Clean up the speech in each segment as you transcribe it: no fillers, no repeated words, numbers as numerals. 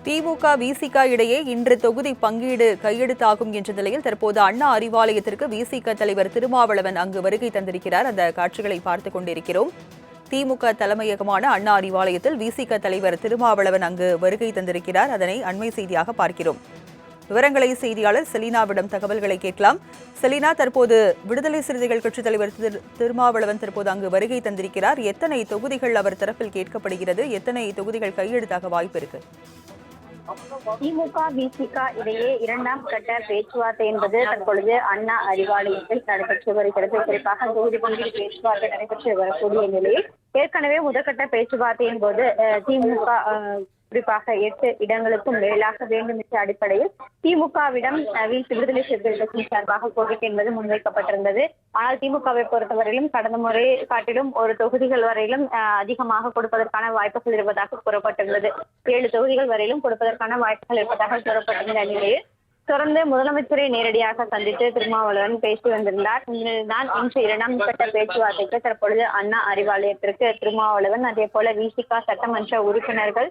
திமுக விசிக இடையே இன்று தொகுதி பங்கீடு கையெழுத்தாகும் என்ற நிலையில் தற்போது அண்ணா அறிவாலயத்திற்கு விசிக தலைவர் திருமாவளவன் அங்கு வருகை தந்திருக்கிறார். அந்த காட்சிகளை பார்த்துக் கொண்டிருக்கிறோம். திமுக தலைமையகமான அண்ணா அறிவாலயத்தில் விசிக தலைவர் திருமாவளவன் அங்கு வருகை தந்திருக்கிறார். அதனை அண்மை செய்தியாக பார்க்கிறோம். விவரங்களை செய்தியாளர் செலினாவிடம் தகவல்களை கேட்கலாம். செலினா, தற்போது விடுதலை சிறுத்தைகள் கட்சித் தலைவர் திருமாவளவன் தற்போது அங்கு வருகை தந்திருக்கிறார். எத்தனை தொகுதிகள் அவர் தரப்பில் கேட்கப்படுகிறது? எத்தனை தொகுதிகள் கையெழுத்தாக வாய்ப்பு இருக்கு? திமுக விசிக இடையே இரண்டாம் கட்ட பேச்சுவார்த்தை என்பது தற்பொழுது அண்ணா அறிவாலயத்தில் நடைபெற்று வருகிறது. குறிப்பாக தொகுதி பங்கீடு பேச்சுவார்த்தை நடைபெற்று வரக்கூடிய நிலையில் ஏற்கனவே முதற்கட்ட பேச்சுவார்த்தையின் போது திமுக குறிப்பாக 8 இடங்களுக்கும் மேலாக வேண்டும் என்ற அடிப்படையில் திமுகவிடம் விடுதலை சிறுத்தைகள் கட்சி சார்பாக கோரிக்கை என்பது முன்வைக்கப்பட்டிருந்தது. ஆனால் திமுகவை பொறுத்தவரையிலும் கடந்த முறை காட்டிலும் ஒரு தொகுதிகள் வரையிலும் அதிகமாக கொடுப்பதற்கான வாய்ப்புகள் இருப்பதாக கூறப்பட்டிருந்தது. 7 தொகுதிகள் வரையிலும் கொடுப்பதற்கான வாய்ப்புகள் இருப்பதாக கூறப்பட்டிருந்த நிலையில் தொடர்ந்து முதலமைச்சரை நேரடியாக சந்தித்து திருமாவளவன் பேசி வந்திருந்தார். தான் இன்று இரண்டாம் கட்ட பேச்சுவார்த்தைக்கு தற்பொழுது அண்ணா அறிவாலயத்திற்கு திருமாவளவன், அதே போல விசிக சட்டமன்ற உறுப்பினர்கள்,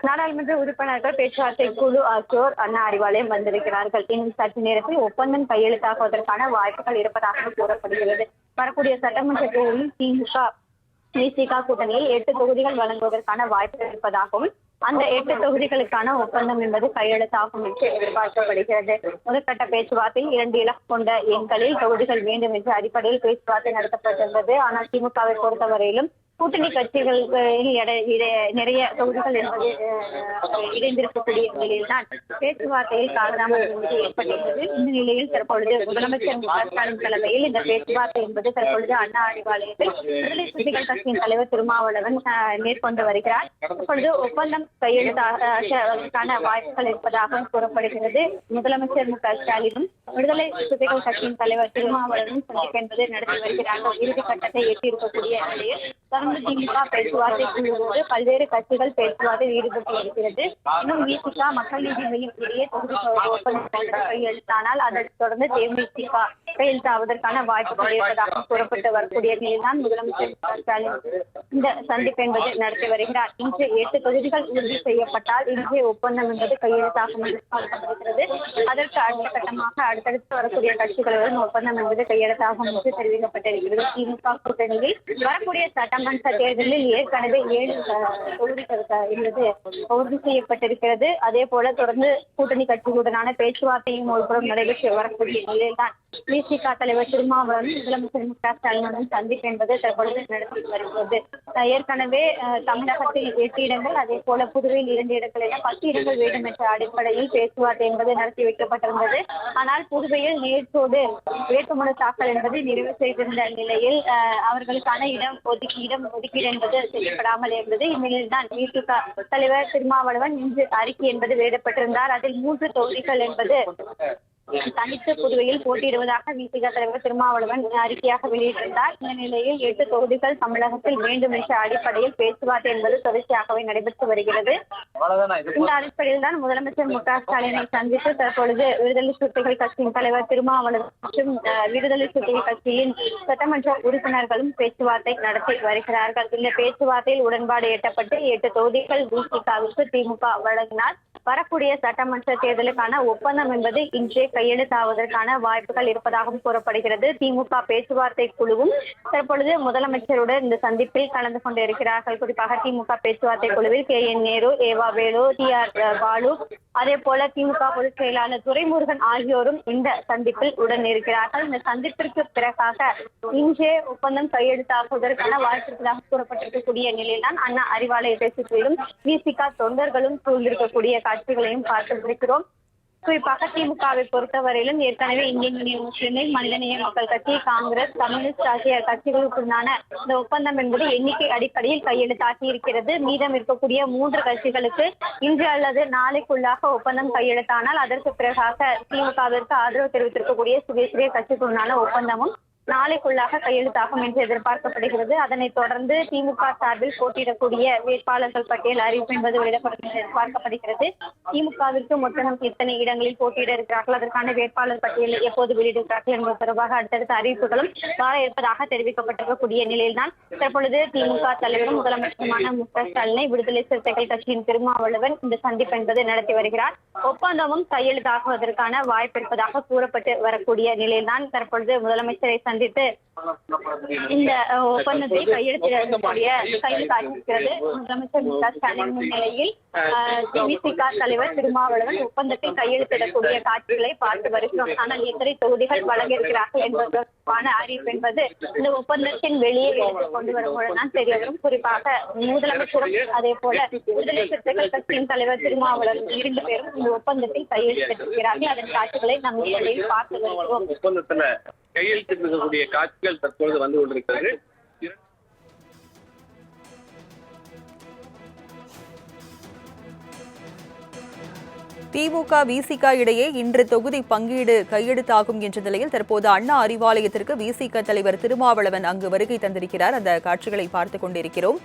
நாடாளுமன்ற உறுப்பினர்கள், பேச்சுவார்த்தை குழு ஆகியோர் அண்ணா அறிவாலயம் வந்திருக்கிறார்கள். இன்னும் சற்று நேரத்தில் ஒப்பந்தம் கையெழுத்தாக்குவதற்கான வாய்ப்புகள் இருப்பதாக கூறப்படுகிறது. வரக்கூடிய சட்டமன்ற தேர்தலில் திமுக விசிக கூட்டணியில் 8 தொகுதிகள் வழங்குவதற்கான வாய்ப்புகள் இருப்பதாகவும் அந்த 8 தொகுதிகளுக்கான ஒப்பந்தம் என்பது கையெழுத்தாகும் என்று எதிர்பார்க்கப்படுகிறது. முதற்கட்ட பேச்சுவார்த்தையில் 2 இலக்கு கொண்ட எண்களில் தொகுதிகள் வேண்டும் என்ற அடிப்படையில் பேச்சுவார்த்தை நடத்தப்பட்டிருந்தது. ஆனால் திமுகவை பொறுத்தவரையிலும் கூட்டணி கட்சிகளில் நிறைய தொகுதிகள் என்பது இணைந்திருக்கக்கூடிய நிலையில்தான் பேச்சுவார்த்தையில் காலதாமதம் ஏற்பட்டிருந்தது. இந்த நிலையில் தற்பொழுது முதலமைச்சர் ஸ்டாலின் தலைமையில் இந்த பேச்சுவார்த்தை என்பது தற்பொழுது அண்ணா அறிவாலயத்தில் விடுதலை சிறுத்தைகள் கட்சியின் தலைவர் திருமாவளவன் மேற்கொண்டு வருகிறார். தற்பொழுது ஒப்பந்தம் கையெழுத்தான வாய்ப்புகள் இருப்பதாக கூறப்படுகிறது. முதலமைச்சர் ஸ்டாலினும் விடுதலை சிறுத்தைகள் கட்சியின் தலைவர் திருமாவளவன் சந்திப்பு என்பது நடத்தி வருகிறார்கள். இறுதி கட்டத்தை எட்டியிருக்கக்கூடிய நிலையில் திமுக பேச்சுவார்த்தை குழுவோடு பல்வேறு கட்சிகள் பேச்சுவார்த்தையில் ஈடுபட்டு வருகிறது. இன்னும் விசிக மக்கள் நீதி மையம் இடையே தொகுதி ஒப்பந்தம் கையெழுத்தானால் அதனைத் தொடர்ந்து தேமுதிக கையெழுத்தாவதற்கான வாய்ப்புகள் இருப்பதாக கூறப்பட்டு வரக்கூடிய நிலையில்தான் முதலமைச்சர் ஸ்டாலின் இந்த சந்திப்பு என்பது நடத்தி வருகிறார். இன்று 8 தொகுதிகள் உறுதி செய்யப்பட்டால் இன்றைய ஒப்பந்தம் என்பது கையெழுத்தாகும் என்று பார்க்கப்படுகிறது. அதற்கு அடுத்த கட்டமாக அடுத்தடுத்து வரக்கூடிய கட்சிகளுடன் ஒப்பந்தம் என்பது கையெழுத்தாகும் என்று தெரிவிக்கப்பட்டிருக்கிறது. திமுக கூட்டணியில் வரக்கூடிய சட்டமன்ற தேர்தலில் ஏற்கனவே 7 தொகுதிகள் என்பது உறுதி செய்யப்பட்டிருக்கிறது. அதே போல தொடர்ந்து கூட்டணி கட்சிகளுடனான பேச்சுவார்த்தையும் ஒருபுறம் நடைபெற்று வரக்கூடிய நிலையில்தான் விசிக தலைவர் திருமாவளவன் முதலமைச்சர் ஸ்டாலினுடன் சந்திப்பு என்பது தற்பொழுது நடத்தி வருகிறது. ஏற்கனவே தமிழகத்தில் 8 இடங்கள், அதே போல புதுவையில் 2 இடங்கள் என 10 இடங்கள் வேண்டும் என்ற அடிப்படையில் பேச்சுவார்த்தை என்பது நடத்தி வைக்கப்பட்டிருந்தது. ஆனால் புதுவையில் நேற்றோடு வேட்புமனு தாக்கல் என்பது நிறைவு செய்திருந்த நிலையில் அவர்களுக்கான இடம் ஒதுக்கீடு என்பது செய்யப்படாமல் இருந்தது. இந்நிலையில்தான் விசிக தலைவர் திருமாவளவன் இன்று அறிக்கை என்பது வெளியிடப்பட்டிருந்தார். அதில் 3 தொகுதிகள் என்பது தனித்து புதுவையில் போட்டியிடுவதாக விசிக தலைவர் திருமாவளவன் அறிக்கையாக வெளியிட்டிருந்தார். இந்த நிலையில் 8 தொகுதிகள் தமிழகத்தில் வேண்டும் என்ற அடிப்படையில் பேச்சுவார்த்தை என்பது தொடர்ச்சியாகவே நடைபெற்று வருகிறது. இந்த அடிப்படையில் தான் முதலமைச்சர் ஸ்டாலினை சந்தித்து தற்பொழுது விடுதலை சிறுத்தைகள் கட்சியின் தலைவர் திருமாவளவன் மற்றும் விடுதலை சிறுத்தைகள் கட்சியின் சட்டமன்ற உறுப்பினர்களும் பேச்சுவார்த்தை நடத்தி வருகிறார்கள். இந்த பேச்சுவார்த்தையில் உடன்பாடு எட்டப்பட்டு 8 தொகுதிகள் விசிகவிற்கு திமுக வழங்கினார். வரக்கூடிய சட்டமன்ற தேர்தலுக்கான ஒப்பந்தம் என்பது இன்றே கையெழுத்தாவதற்கான வாய்ப்புகள் இருப்பதாகவும் கூறப்படுகிறது. திமுக பேச்சுவார்த்தை குழுவும் தற்பொழுது முதலமைச்சருடன் இந்த சந்திப்பில் கலந்து கொண்டிருக்கிறார்கள். குறிப்பாக திமுக பேச்சுவார்த்தை குழுவில் KN நேரு, ஏவா வேலு, TR பாலு, அதே போல திமுக பொதுச் செயலாளர் துரைமுருகன் ஆகியோரும் இந்த சந்திப்பில் உடன் இருக்கிறார்கள். இந்த சந்திப்பிற்கு பிறகாக இன்றே ஒப்பந்தம் கையெழுத்தாக்குவதற்கான வாய்ப்பு இருப்பதாக கூறப்பட்டிருக்கக்கூடிய நிலையில்தான் அண்ணா அறிவாலயத்தை சுற்றிலும் விசிக தொண்டர்களும் சூழ்ந்திருக்கக்கூடிய காட்சிகளையும் பார்த்திருக்கிறோம். குறிப்பாக திமுகவை பொறுத்தவரையிலும் ஏற்கனவே இந்தியன் யூனியன் முஸ்லிம் லீக், மனிதநேய மக்கள் கட்சி, காங்கிரஸ், கம்யூனிஸ்ட் ஆகிய கட்சிகளுக்குள்ளான இந்த ஒப்பந்தம் என்பது எண்ணிக்கை அடிப்படையில் கையெழுத்தாகி இருக்கிறது. மீதம் இருக்கக்கூடிய 3 கட்சிகளுக்கு இன்று அல்லது நாளைக்குள்ளாக ஒப்பந்தம் கையெழுத்தானால் அதற்கு பிறகாக திமுகவிற்கு ஆதரவு தெரிவித்திருக்கக்கூடிய சிறிய கட்சிக்குள்ளான ஒப்பந்தமும் நாளைக்குள்ளாக கையெழுத்தாகும் என்று எதிர்பார்க்கப்படுகிறது. அதனைத் தொடர்ந்து திமுக சார்பில் போட்டியிடக்கூடிய வேட்பாளர்கள் பட்டியல் அறிவிப்பு என்பது வெளியிடப்படும் என்று எதிர்பார்க்கப்படுகிறது. திமுகவிற்கு மொத்தம் எத்தனை இடங்களில் போட்டியிட இருக்கிறார்கள், அதற்கான வேட்பாளர் பட்டியலை எப்போது வெளியிடுகிறார்கள் என்பது தொடர்பாக அடுத்தடுத்த அறிவிப்புகளும் வர இருப்பதாக தெரிவிக்கப்பட்டிருக்கக்கூடிய நிலையில்தான் தற்பொழுது திமுக தலைவரும் முதலமைச்சருமான மு.க. ஸ்டாலினை விடுதலை சிறுத்தைகள் கட்சியின் திருமாவளவன் இந்த சந்திப்பு என்பது நடத்தி வருகிறார். ஒப்பந்தமும் கையெழுத்தாகுவதற்கான வாய்ப்பு இருப்பதாக கூறப்பட்டு வரக்கூடிய நிலையில்தான் தற்பொழுது முதலமைச்சரை சந்தித்து இந்த ஒப்பந்தத்தை கையெழுத்தாகியிருக்கிறது. முதலமைச்சர் மு.க. ஸ்டாலின் முன்னிலையில் விசிக தலைவர் திருமாவளவன் ஒப்பந்தத்தை கையெழுத்திடக்கூடிய காட்சிகளை பார்த்து வருகிறோம். ஆனால் எத்தனை தொகுதிகள் வழங்கியிருக்கிறார்கள் என்பதற்கான அறிவிப்பு என்பது இந்த ஒப்பந்தத்தின் வெளியே எடுத்துக் கொண்டு வரும்போதுதான் தெரிய வரும். குறிப்பாக முதலமைச்சரும் அதே போல விடுதலை சிறுத்தைகள் கட்சியின் தலைவர் திருமாவளவன் 2 பேரும் இந்த ஒப்பந்தத்தில் கையெழுத்திட்டிருக்கிறார்கள். அதன் காட்சிகளை நம் நேரடியில் பார்த்து வருகிறோம். ஒப்பந்தத்துல கையெழுத்திடக்கூடிய காட்சிகள் தற்பொழுது வந்து கொண்டிருக்கிறது. திமுக விசிக இடையே இன்று தொகுதி பங்கீடு கையெழுத்தாகும் என்ற நிலையில் தற்போது அண்ணா அறிவாலயத்திற்கு விசிக தலைவர் திருமாவளவன் அங்கு வருகை தந்திருக்கிறார். அந்த காட்சிகளை பார்த்துக் கொண்டிருக்கிறோம்.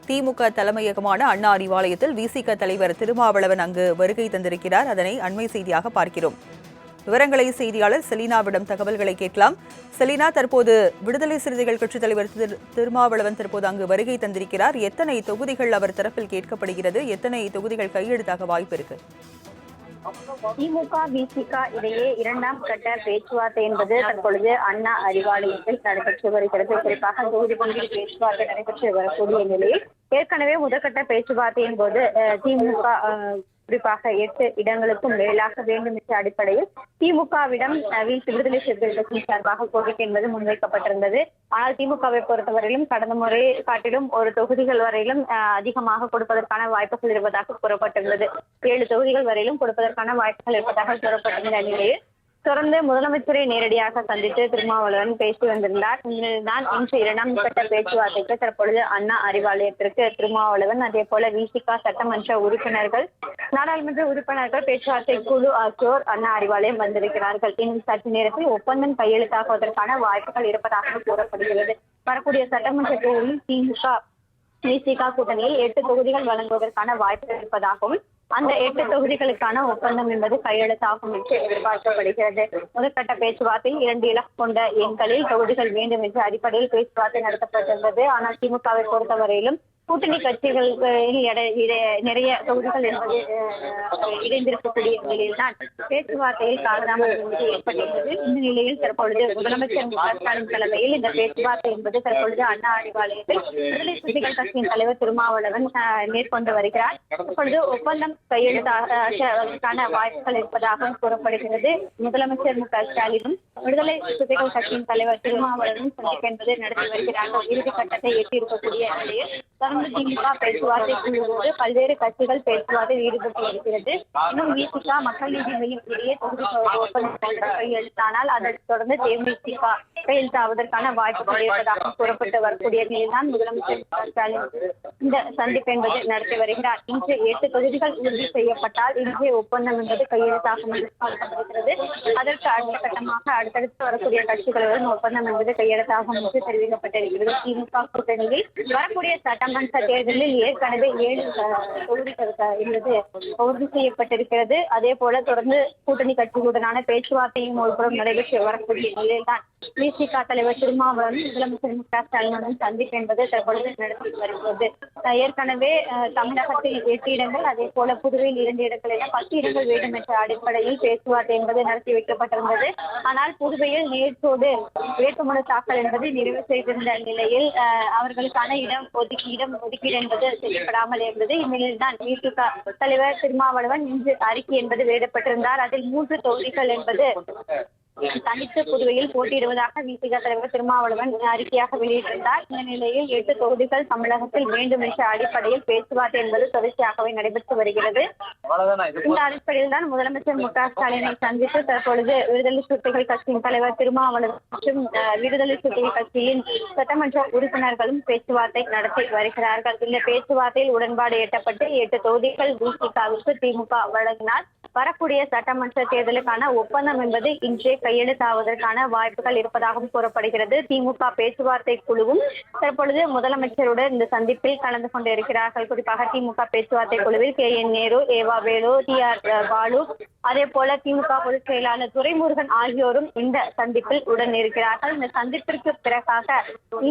திமுக தலைமையகமான அண்ணா அறிவாலயத்தில் விசிக தலைவர் திருமாவளவன் அங்கு வருகை தந்திருக்கிறார். அதனை அண்மை செய்தியாக பார்க்கிறோம். விவரங்களை செய்தியாளர் செலினாவிடம் தகவல்களை கேட்கலாம். செலினா, தற்போது விடுதலை சிறுத்தைகள் கட்சித் தலைவர் திருமாவளவன் தற்போது அங்கு வருகை தந்திருக்கிறார். எத்தனை தொகுதிகள் அவர் தரப்பில் கேட்கப்படுகிறது? எத்தனை தொகுதிகள் கையெழுத்தாக வாய்ப்பு இருக்கு? திமுக விசிக இடையே 2ஆம் கட்ட பேச்சுவார்த்தை என்பது தற்பொழுது அண்ணா அறிவாலயத்தில் நடைபெற்று வருகிறது. குறிப்பாக தொகுதி பங்கீடு பேச்சுவார்த்தை நடைபெற்று வரக்கூடிய நிலையில் ஏற்கனவே முதற்கட்ட பேச்சுவார்த்தையின் போது திமுக குறிப்பாக 8 இடங்களுக்கும் மேலாக வேண்டும் என்ற அடிப்படையில் திமுகவிடம் விடுதலை சிறுத்தைகள் கட்சி சார்பாக கோரிக்கை என்பது முன்வைக்கப்பட்டிருந்தது. ஆனால் திமுகவை பொறுத்தவரையிலும் கடந்த முறை காட்டிலும் ஒரு தொகுதிகள் வரையிலும் அதிகமாக கொடுப்பதற்கான வாய்ப்புகள் இருப்பதாக கூறப்பட்டிருந்தது. 7 தொகுதிகள் வரையிலும் கொடுப்பதற்கான வாய்ப்புகள் இருப்பதாக கூறப்பட்டிருந்த நிலையில் தொடர்ந்து முதலமைச்சரை நேரடியாக சந்தித்து திருமாவளவன் பேசி வந்திருந்தார். தான் இன்று 2ஆம் கட்ட பேச்சுவார்த்தைக்கு தற்பொழுது அண்ணா அறிவாலயத்திற்கு திருமாவளவன் அதே போல விசிக சட்டமன்ற உறுப்பினர்கள், நாடாளுமன்ற உறுப்பினர்கள், பேச்சுவார்த்தை குழு ஆகியோர் அண்ணா அறிவாலயம் வந்திருக்கிறார்கள். இன்னும் சற்று நேரத்தில் ஒப்பந்தம் கையெழுத்தாக்குவதற்கான வாய்ப்புகள் இருப்பதாக கூறப்படுகிறது. வரக்கூடிய சட்டமன்ற தேர்தலில் திமுக விசிக கூட்டணியில் 8 தொகுதிகள் வழங்குவதற்கான வாய்ப்புகள் இருப்பதாகவும் அந்த 8 தொகுதிகளுக்கான ஒப்பந்தம் என்பது கையெழுத்தாகும் என்று எதிர்பார்க்கப்படுகிறது. முதற்கட்ட பேச்சுவார்த்தையில் 2 இலக்கு கொண்ட எண்களில் தொகுதிகள் வேண்டும் என்ற அடிப்படையில் பேச்சுவார்த்தை நடத்தப்பட்டிருந்தது. ஆனால் திமுகவை பொறுத்தவரையிலும் கூட்டணி கட்சிகளில் நிறைய தொகுதிகள் என்பது இணைந்திருக்கக்கூடிய நிலையில்தான் பேச்சுவார்த்தையில் காலதாமதம் ஏற்பட்டிருந்தது. இந்த நிலையில் தற்பொழுது முதலமைச்சர் மு.க. ஸ்டாலின் தலைமையில் இந்த பேச்சுவார்த்தை என்பது தற்பொழுது அண்ணா அறிவாலயத்தில் விடுதலை சிறுத்தைகள் கட்சியின் தலைவர் திருமாவளவன் மேற்கொண்டு வருகிறார். தற்பொழுது ஒப்பந்தம் கையெழுத்தான வாய்ப்புகள் இருப்பதாக கூறப்படுகிறது. முதலமைச்சர் மு.க. ஸ்டாலினும் விடுதலை சிறுத்தைகள் கட்சியின் தலைவர் திருமாவளவன் சந்திப்பு என்பது நடத்தி வருகிறார்கள். இறுதி கட்டத்தை எட்டியிருக்கக்கூடிய நிலையில் தொடர்ந்து திமுக பேச்சுவார்த்தை குழுவோடு பல்வேறு கட்சிகள் பேச்சுவார்த்தையில் ஈடுபட்டு வருகிறது. இன்னும் விசிக மக்கள் நீதி மையம் இடையே தொகுதி ஒப்பந்தம் கையெழுத்தானால் அதனைத் தொடர்ந்து தேமுதிக கையெழுத்தாவதற்கான வாய்ப்புகள் இருப்பதாக கூறப்பட்டு வரக்கூடிய நிலையில்தான் முதலமைச்சர் மு.க. ஸ்டாலின் இந்த சந்திப்பு என்பது நடத்தி வருகிறார். இன்று 8 தொகுதிகள் உறுதி செய்யப்பட்டால் இன்றைய ஒப்பந்தம் என்பது கையெழுத்தாகும் என்று பார்க்கப்படுகிறது. அதற்கு அடுத்த கட்டமாக அடுத்தடுத்து வரக்கூடிய கட்சிகளுடன் ஒப்பந்தம் என்பது கையெழுத்தாகும் என்று தெரிவிக்கப்பட்டிருக்கிறது. திமுக கூட்டணியில் வரக்கூடிய சட்டமன்ற தேர்தலில் ஏற்கனவே 7 தொகுதிகள் என்பது உறுதி செய்யப்பட்டிருக்கிறது. அதே போல தொடர்ந்து கூட்டணி கட்சிகளுடனான பேச்சுவார்த்தையும் ஒருபுறம் நடைபெற்று வரக்கூடிய நிலையில்தான் விசிக தலைவர் திருமாவளவன் முதலமைச்சர் மு.க. ஸ்டாலினுடன் சந்திப்பு என்பது தற்பொழுது நடத்தி வருகிறது. ஏற்கனவே தமிழகத்தில் 8 இடங்கள், அதே போல புதுவையில் 2 இடங்கள் என 10 இடங்கள் வேண்டும் என்ற அடிப்படையில் பேச்சுவார்த்தை என்பது நடத்தி வைக்கப்பட்டிருந்தது. ஆனால் புதுவையில் நேற்றோடு வேட்புமனு தாக்கல் என்பது நிறைவு செய்திருந்த நிலையில் அவர்களுக்கான இடம் ஒதுக்கீடு என்பது செய்யப்படாமல் இருந்தது. இந்நிலையில்தான் விசிக தலைவர் திருமாவளவன் இன்று அறிக்கை என்பது வெளியிடப்பட்டிருந்தார். அதில் 3 தொகுதிகள் என்பது தனித்து புதுவையில் போட்டியிடுவதாக விசிக தலைவர் திருமாவளவன் அறிக்கையாக வெளியிட்டிருந்தார். இந்த நிலையில் 8 தொகுதிகள் தமிழகத்தில் வேண்டும் என்ற அடிப்படையில் பேச்சுவார்த்தை என்பது தொடர்ச்சியாகவே நடைபெற்று வருகிறது. இந்த அடிப்படையில் தான் முதலமைச்சர் மு.க. ஸ்டாலினை சந்தித்து தற்பொழுது விடுதலை சிறுத்தைகள் கட்சியின் தலைவர் திருமாவளவன் மற்றும் விடுதலை சிறுத்தைகள் கட்சியின் சட்டமன்ற உறுப்பினர்களும் பேச்சுவார்த்தை நடத்தி வருகிறார்கள். இந்த பேச்சுவார்த்தையில் உடன்பாடு எட்டப்பட்டு 8 தொகுதிகள் விசிகவிற்கு திமுக வழங்கினார். வரக்கூடிய சட்டமன்ற தேர்தலுக்கான ஒப்பந்தம் என்பது இன்றே கையெழுத்தாவதற்கான வாய்ப்புகள் இருப்பதாகவும் கூறப்படுகிறது. திமுக பேச்சுவார்த்தை குழுவும் தற்பொழுது முதலமைச்சருடன் இந்த சந்திப்பில் கலந்து கொண்டிருக்கிறார்கள். குறிப்பாக திமுக பேச்சுவார்த்தை குழுவில் KN நேரு, ஏவா வேலு, TR பாலு, அதே போல திமுக பொதுச் செயலாளர் துரைமுருகன் ஆகியோரும் இந்த சந்திப்பில் உடன் இருக்கிறார்கள். இந்த சந்திப்பிற்கு பிறகாக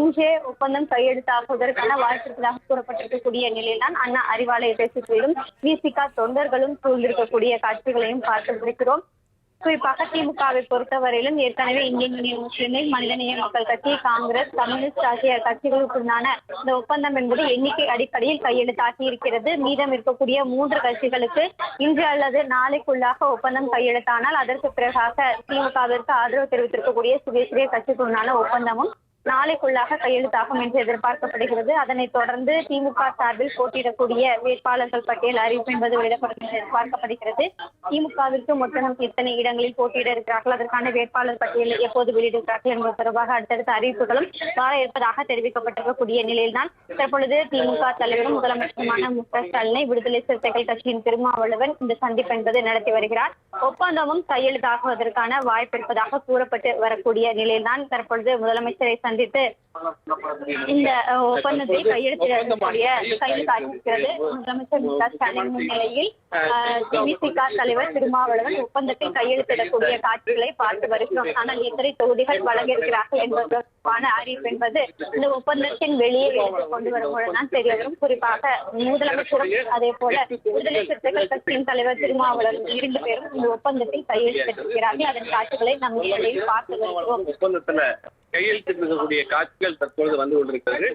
இன்றே ஒப்பந்தம் கையெழுத்தாக்குவதற்கான வாய்ப்பு இருப்பதாக கூறப்பட்டிருக்கக்கூடிய நிலையில்தான் அண்ணா அறிவாலயத்தை சுற்றிலும் விசிக தொண்டர்களும் சூழ்ந்திருக்கக்கூடிய காட்சிகளையும் பார்த்திருக்கிறோம். குறிப்பாக திமுகவை பொறுத்தவரையிலும் ஏற்கனவே இந்தியன் யூனியன் முஸ்லிம் லீக், மனிதநேய மக்கள் கட்சி, காங்கிரஸ், கம்யூனிஸ்ட் ஆகிய கட்சிகளுக்குள்ளான இந்த ஒப்பந்தம் என்பது எண்ணிக்கை அடிப்படையில் கையெழுத்தாகி இருக்கிறது. மீதம் இருக்கக்கூடிய 3 கட்சிகளுக்கு இன்று அல்லது நாளைக்குள்ளாக ஒப்பந்தம் கையெழுத்தானால் அதற்கு பிறகாக திமுகவிற்கு ஆதரவு தெரிவித்திருக்கக்கூடிய சுயேட்சை கட்சிக்குள்ளான ஒப்பந்தமும் நாளைக்குள்ளாக கையெழுத்தாகும் என்று எதிர்பார்க்கப்படுகிறது. அதனைத் தொடர்ந்து திமுக சார்பில் போட்டியிடக்கூடிய வேட்பாளர்கள் பட்டியல் அறிவிப்பு என்பது வெளியிடப்படும் என்று எதிர்பார்க்கப்படுகிறது. திமுகவிற்கு மொத்தம் எத்தனை இடங்களில் போட்டியிட இருக்கிறார்கள், அதற்கான வேட்பாளர் பட்டியலை எப்போது வெளியிடுகிறார்கள் என்பது தொடர்பாக அடுத்தடுத்த அறிவிப்புகளும் வர இருப்பதாக தெரிவிக்கப்பட்டிருக்கக்கூடிய நிலையில்தான் தற்பொழுது திமுக தலைவரும் முதலமைச்சருமான MK ஸ்டாலினை விடுதலை சிறுத்தைகள் கட்சியின் திருமாவளவன் இந்த சந்திப்பு என்பது நடத்தி வருகிறார். ஒப்பந்தமும் கையெழுத்தாகுவதற்கான வாய்ப்பு இருப்பதாக கூறப்பட்டு வரக்கூடிய நிலையில்தான் தற்பொழுது முதலமைச்சரை சந்தித்து இந்த ஒப்பந்தத்தை கையெழுத்திடக்கூடிய கையெழுத்தாகியிருக்கிறது. முதலமைச்சர் MK ஸ்டாலின் முன்னிலையில் விசிக தலைவர் திருமாவளவன் ஒப்பந்தத்தில் கையெழுத்திடக்கூடிய காட்சிகளை பார்த்து வருகிறோம். ஆனால் எத்தனை தொகுதிகள் வழங்கியிருக்கிறார்கள் என்பதற்கான அறிவிப்பு என்பது இந்த ஒப்பந்தத்தின் வெளியே எடுத்துக் கொண்டு வரும்போதுதான் தெரிய வரும். குறிப்பாக முதலமைச்சரும் அதே போல விடுதலை சிறுத்தைகள் கட்சியின் தலைவர் திருமாவளவன் 2 பேரும் இந்த ஒப்பந்தத்தில் கையெழுத்திட்டிருக்கிறார்கள். அதன் காட்சிகளை நம் பார்த்து வருகிறோம். ஒப்பந்தத்துல கையெழுத்திட்டிருக்கக்கூடிய காட்சிகள் தற்பொழுது வந்து கொண்டிருக்கிறது.